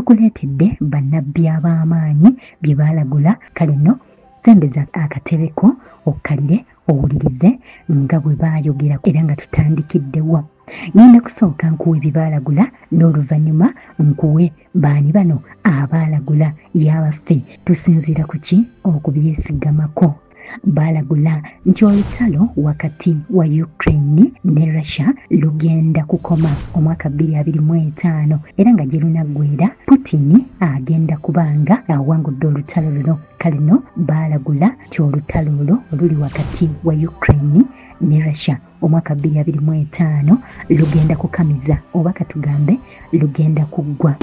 tukuleetedde bannabbi ab'amaanyi bye baalagula. Kale nno sembeza akatebe ko okkalire owulirize nga bwe baayogera era nga tutandikiddewo. Ngenda kusooka nkuwe bye baalagula n'oluvannyuma nkuwe baani bano abaalagula y'abaffe tusinziira ku ki okubyesigamako. Baalagula nti olutalo wakati wa Ukraine ne Russia lugenda kukoma omwaka 2025 era nga gye lunaggweera Putin agenda kubanga awangudde olutalo luno. Kale nno baalagula nti olutalo olwo oluli wakati wa Ukraine ne Russia omwaka 2025 lugenda kukamiza oba katugambe lugenda kuggwa.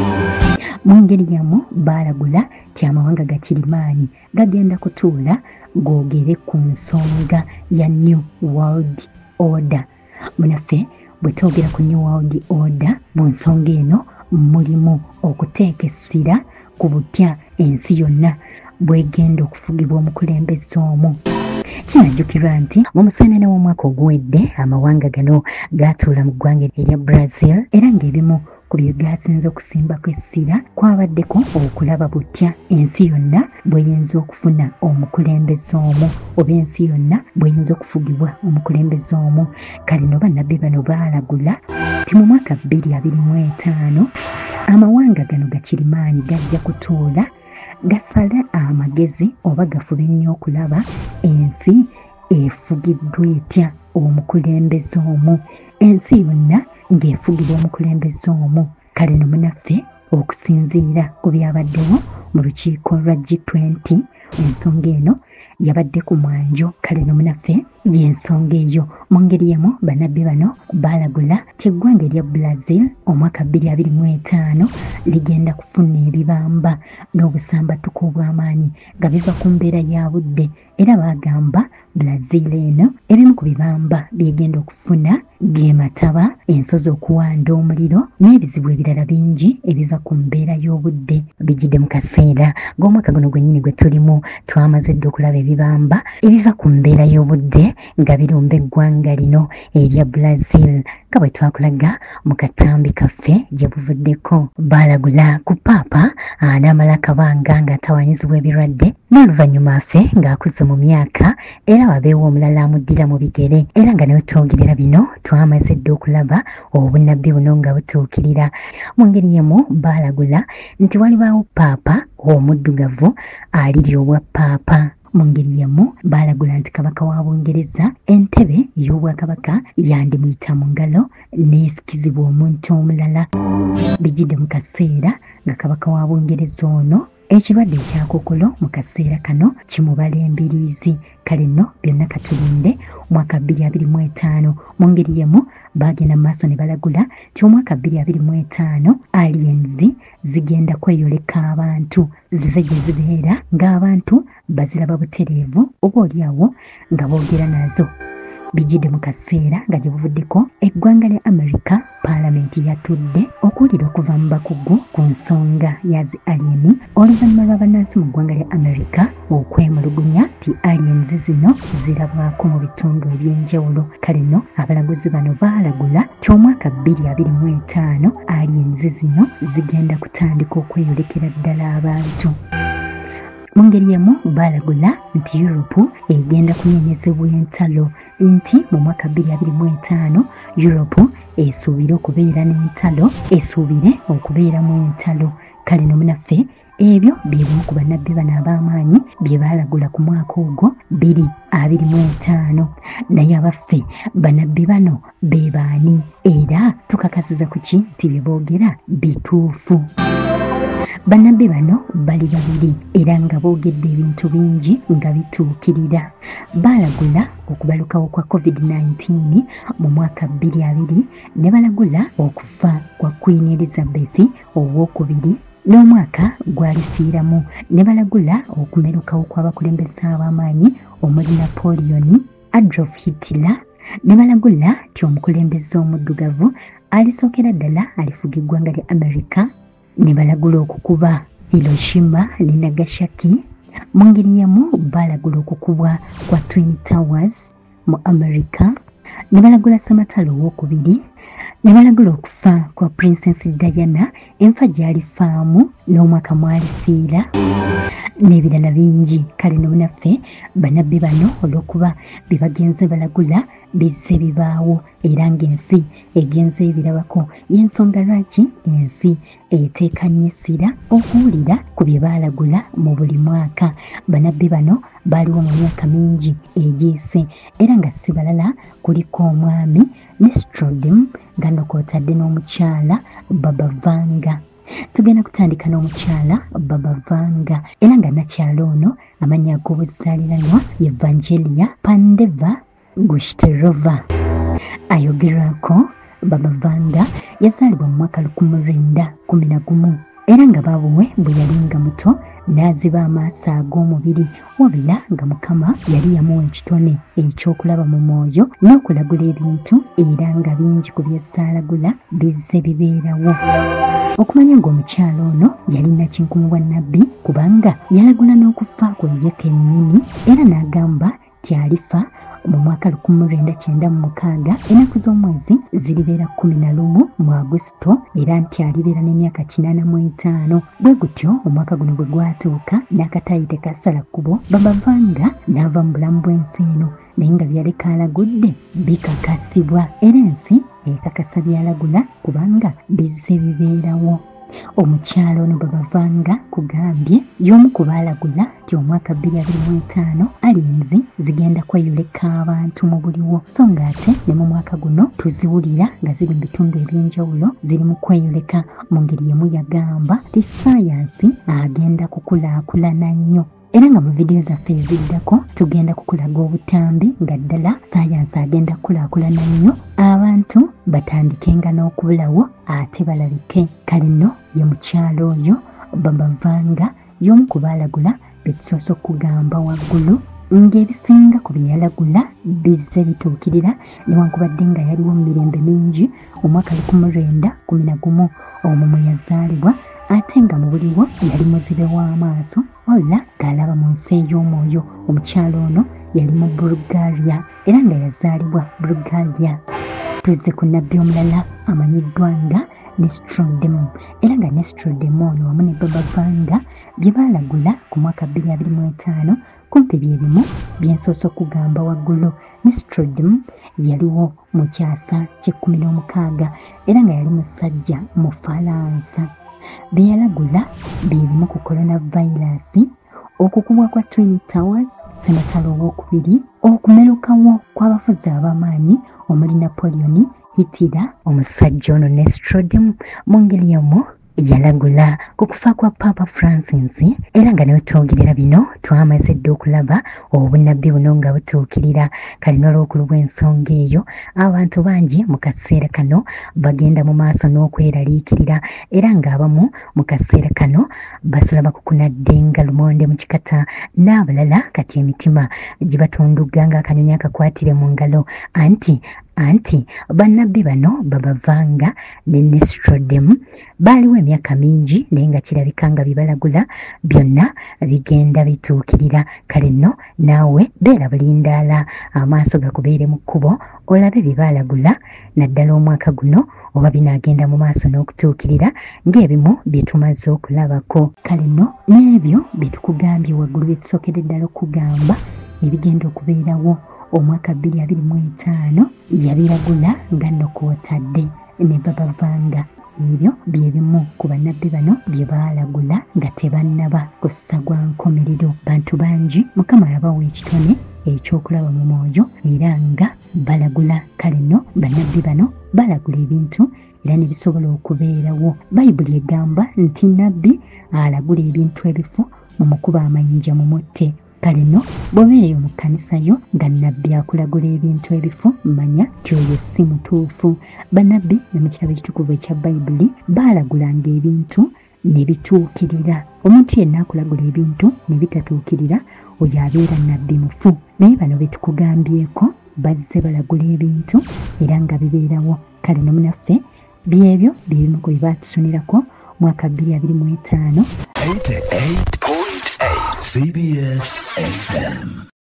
Mu ngeri yamu baalagula nti amawanga gakirimaanyi gagenda kutuula googere ku nsonga ya New World Order. Munaffe bwe twogera ku New World Order mu nsonga eno mulimu okuteeka essira ku butya ensi yonna bwegenda okufugibwa omukulembeze omu. Kinajjukirwa nti mu museenene w'omwaka oguwedde amawanga gano gaatuula mu ggwanga erya Brazil era ng'ebimu ku bye gasinze okusimbako essira kwabaddeko okulaba butya ensi yonna bw'eyinza okufuna omukulembeze omu oba ensi yonna bw'eyinza okufugibwa omukulembeze omu. Kale no bannabbi bano baalagula nti mu mwaka 2025 amawanga gano gakirimaanyi gajja kutuula gasale amagezi oba gafube nnyo okulaba ensi efugiddwa etya omukulembeze omu, ensi yonna ng'efugibwa omukulembeze omu. Kale no munaffe okusinziira ku byabaddewo mu lukiiko lwa G20 ensonga eno yabadde ku mwanjo. Kale no munaffe y'ensonga eyo. Mu ngeri yemu bannabbi bano baalagula nti eggwanga erya Brazil omwaka 2025 ligenda kufuna ebibamba n'obusambatuko obw'amaanyi nga biva ku mbeera ya budde era baagamba Brazil eno ebimu ku bibamba byegenda okufuna ge mataba, ensozi okuwanda omuliro n'ebizibu ebirala bingi ebiva ku mbeera y'obudde. Bijjidde mu kaseera ng'omwaka guno gwennyini gwe tulimu twamaze dde okulaba ebibamba ebiva ku mbeera y'obudde nga birumba eggwanga lino erya Brazil nga bwe twakulaga mu katambi kaffe gye buvuddeko. Baalagula ku paapa n'amala akabanga ng'atawanyizibwa ebirwadde n'oluvannyuma ffe ng'akuze mu myaka era wabeewo omulala amuddira mu bigere era nga nawe twogerera bino twamaze dde okulaba obunnabbi buno nga butuukirira. Mu ngeri yemu baalagula nti walibaawo paapa omuddugavu alirya obwa paapa. Mu ngeri yemu baalagula nti kabaka wa Bungereza entebe y'obwakabaka yandimuyita mu ngalo n'esikizibwa omuntu omulala. Bijjidde mu kaseera nga kabaka wa Bungereza ono ekirwadde ekya kokolo mu kaseera kano kimubala embiriizi. Kale nno byonna katulinde omwaka 2025. Mu ngeri yemu baagenda maaso ne balagula nti omwaka 2025 aliens zigenda kweyoleka abantu zive gye zibeera ng'abantu baziraba butereevu oba oliawo nga boogera nazo. Bijjidde mu kaseera nga gye buvuddeko eggwanga lya America paalamenti yatudde okuwulira okuva mu bakugu ku nsonga ya zi alien oluvannyuma lw'abannansi mu ggwanga lya America okwemulugunya nti aliens zino zirabwako mu bitundu eby'enjawulo. Kale nno abalaguzi bano baalagula nti omwaka 2025 aliens zino zigenda kutandika okweyolekera ddala abantu. Mu ngeri yemu baalagula nti Europe egenda kunyenyezebwa entalo nti mu mwaka 2025 Europe esuubire okubeera n'entalo, esuubire okubeeramu entalo. Kale no munaffe ebyo by'ebimu ku bannabbi bano ab'amaanyi bye baalagula ku mwaka ogwo 2025. Naye abaffe bannabbi bano be baani era tukakasiza ku ki nti bye boogera bituufu. Bannabbi bano bali babiri era nga boogedde ebintu bingi nga bituukirira. Baalagula okubalukawo kwa COVID-19 mu mwaka 2020 ne balagula okufa kwa Queen Elizabeth owookubiri n'omwaka gwalifiiramu ne balagula okumerukawo kw'abakulembeze ab'amaanyi omuli Napoleon, Adolf Hitler ne balagula nti omukulembeze omuddugavu alisookera ddala alifuga eggwanga lya America ne balagula okukuba Hiroshima ne Nagasaki. Mu ngeri yemu baalagula okukubwa kwa Twin Towers mu America ne balagula Ssamatalo owookubiri, ne balagula okufa kwa Princess Diana, enfa gyali faamu n'omwaka mwalifiira n'ebirala bingi. Kale no munaffe bannabbi bano olw'okuba bye bagenze balagula bizze bibaawo era ng'ensi egenze ebirabako y'ensonga lwaki ensi eteeka nnyo essira okuwulira ku bye baalagula mu buli mwaka. Bannabbi bano baaliwo mu myaka mingi egiyise era nga si balala kuliko omwami Nestrodim nga nno kw'otadde n'omukyala Baba Vanga. Tugenda kutandika n'omukyala Baba Vanga era nga nakyala ono amannya ag'obuzaaliranwa Evangelia Pandeva Gushterova. Ayogerwako Baba Vanga yazaalibwa mu mwaka 1911 era nga baabwe bwe yali nga muto n'aziba amaaso ag'omubiri wabula nga Mukama yali yamuwa ekitone eky'okulaba mu mwoyo n'okulagula ebintu era nga bingi ku by'essaalagula bizze bibeerawo. Okumanya ng'omukyala ono yalina kinkumu bwa nnabbi kubanga yalagula n'okufa kwe ye kennyini era n'agamba tyalifa mu mwaka 1996 ennaku z'omwezi ziribeera 11 mu Augusito era nti alibeera n'emyaka 85. Bwe gutyo omwaka guno bwe gwatuuka n'akataayi tekasala kkubo, Baba Vanga n'ava mu bulamu bw'ensi eno naye nga byaleka alagudde bikakasibwa era ensi ekakasa byalagula kubanga bizze bibeerawo. Omukyala ono Baba Vanga kugambye y'omu ku baalagula nti omwaka 2025 alinzi zigenda kweyoleka abantu mu buliwo, so ng'ate ne mu mwaka guno tuziwulira nga ziri mu bitundu eby'enjawulo ziri mu kweyoleka mu ngeri yemu yagamba ti saayansi agenda kukulaakulana nnyo. Era nga mu vidiyo zaffe eziddako tugenda kukulaga obutambi nga ddala saayansi agenda kukulaakulana nnyo, abantu batandikenga n'okubulawo ate balabike. Kale nno ye mukyalo oyo Baba Vanga y'omu ku baalagula bye tusoose okugamba waggulu ng'ebisinga ku bye yalagula bizze bituukirira newankubadde nga yaliwo mu mirembe mingi omwaka 1911 omwo mwe yazaalibwa ate nga mu buliwo yali muzibe w'amaaso wabula ng'alaba mu nsi ey'omwoyo. Omukyalo ono yali mu Bulgaria era nga yazaalibwa Bulgaria. Tuzze ku nnabbi omulala amanyiddwa nga Nestrodim era nga Nestrodim ono wamu ne Baba Vanga bye baalagula ku mwaka 2025 kumpi bye bimu bye nsoose okugamba waggulu. Nestrodim yaliwo mu kyasa kye-16 era nga yali musajja mu Falansa. Bye yalagula bye bimu ku coronavirus, okukubwa kwa Twin Towers, Ssamatalo owookubiri, okumerukawo kw'abafuzi ab'amaanyi omuli Napoleon, Hitler. Omusajja ono Nestrodim mu ngeri yomu yalagula ku kufa kwa Papa Francis era nga ne twogerera bino twamaze dda okulaba obunnabbi buno nga butuukirira. Kale n'olw'okulu bw'ensonga eyo abantu bangi mu kaseera kano bagenda mu maaso n'okweraliikirira era ng'abamu mu kaseera kano basula bakukunadde nga lumonde mu kikata n'abalala kati emitima gibatunduga ng'akanyonyi akakwatire mu ngalo anti bannabbi bano Baba Vanga ne Nestrodim baaliwo emyaka mingi naye nga kirabika nga bibalagula byonna bigenda bituukirira. Kale nno naawe beera bulindaala amaaso gakubeere mu kkubo olabe bye baalagula naddala omwaka guno oba binaagenda mu maaso n'okutuukirira ng'ebimu bye tumaze okulabako. Kale nno n'ebyo bye tukugambye waggulu bye tusookera ddala okugamba ebigenda okubeerawo omwaka 2025 yabiragula nga nno kw'otadde ne Baba Vanga. Ebyo bye bimu ku bannabbi bano bye baalagula nga tebannaba kussa gwa nkomerero. Bantu bangi Mukama yabawa ekitone eky'okulaba mu mwoyo era nga balagula. Kale nno bannabbi bano balagula ebintu era ne bisobola okubeerawo. Bayibuli egamba nti nnabbi alagula ebintu ebifu mu mukuba amayinja mu mutte. Kale nno bw'obeereyo mu kkanisa yo nga nnabbi akulagula ebintu ebifu manya nti oyo si mutuufu. Bannabbi ne mu kitabo ekitukuvu ekya Bayibuli baalagulanga ebintu ne bituukirira. Omuntu yenna akulagula ebintu ne bitatuukirira oyo abeera nnabbi mufu. Naye bano be tukugambyeko bazze balagula ebintu era nga bibeerawo. Kale no munaffe byebyo bye bimu ku bye baatusunirako mwaka 2025. 88.8 CBS FM.